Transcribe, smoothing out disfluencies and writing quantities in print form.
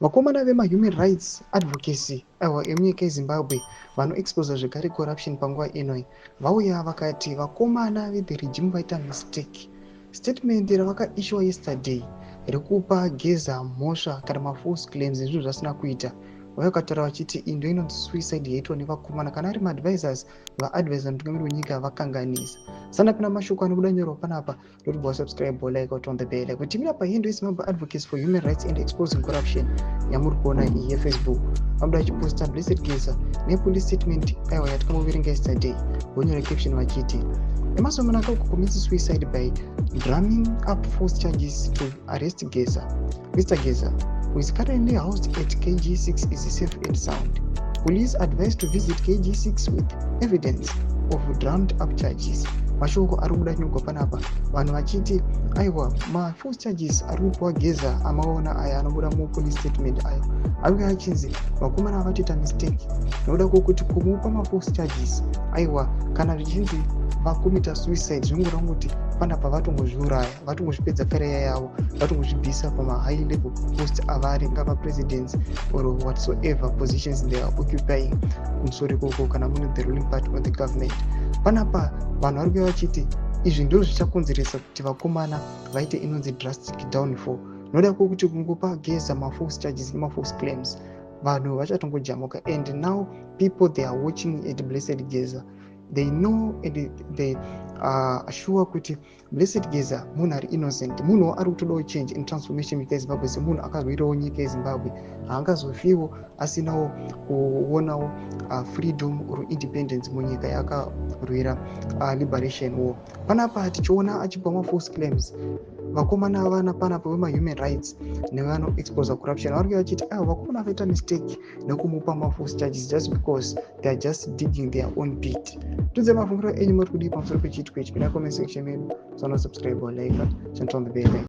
Vakomana vema-human rights advocacy emunyika yeZimbabwe vanoexposa zvekare corruption panguva inoi vauya vakati vakomana vethe regime vaita mistake. Statement ravakaissuwa yesterday rekupa geza mhosva kana mafalse claims nezvinhu zvasina kuita, vakataura vachiti iyi ndo inonzi suicide yaitwa nevakomana kana ari maadvisors vaadvisa mutungamiri wenyika vakanganisa. Sana kuna mashoko anobuda nyorwa panapa, don't subscribe, like, or turn the bell. Kutimira pahindo yeZimbabwe Advocates for Human Rights and Exposing Corruption yamuri kuona iyi yeFacebook. Vabuda vachiposta Blessed Geza nepolice statement aiwa yatakamuverenga yesterday. Vonyora caption vachiti Emerson Mnangagwa commits suicide by drumming up false charges to arrest Geza. Mr. Geza, who is currently housed at KG6, is safe and sound. Police advised to visit KG6 with evidence of drummed up charges. Mashoko ari kubuda nyogwa panapa, vanhu vachiti aiwa false charges ari kupiwa Geza amaona aya anobuda mupolice statement ayo ari achinzi vakomana vatoita mistake nokuda kwokuti kumupa false charges aiwa kana zvichinzi vakomita suicide zvingoreva kuti panapa vatongozviuraya, vatongozvipedza career yavo, vatongozvibvisa pama-high level post avari ngava presidents or whatsoever positions they are occupying kumusoro ikoko kana mune the ruling party of the government. Panapa vanhu vari kuuya vachiti izvi ndizvo zvichakonzeresa kuti vakomana vaite inonzi drastic downfall, noda kwokuti kungopa Geza mafalse charges nemafalse claims vanhu vachatongojamuka. And now people they are watching at Blessed Geza, they know and they are sure kuti Blessed Geza munhu ari innocent, munhu ari kutodawo change and transformation munyika yeZimbabwe. Semunhu akazorwirawo nyika yeZimbabwe haangazofiwo asinawo kuonawo freedom or independence munyika yakarwira liberation war. Panapa tichiona achipa mafalse claims vakomana avana panapa vema-human rights nevanoexposa corruption vari kuuya vachiti vakomana vakaita mistake nekumupa mafalse charges just because they are just digging their own pit. Tudze mafungiro enyu muri kudii pamusoro pechiitiko ichi? Pinda comment section medu, subscribe or like, turn on the bell.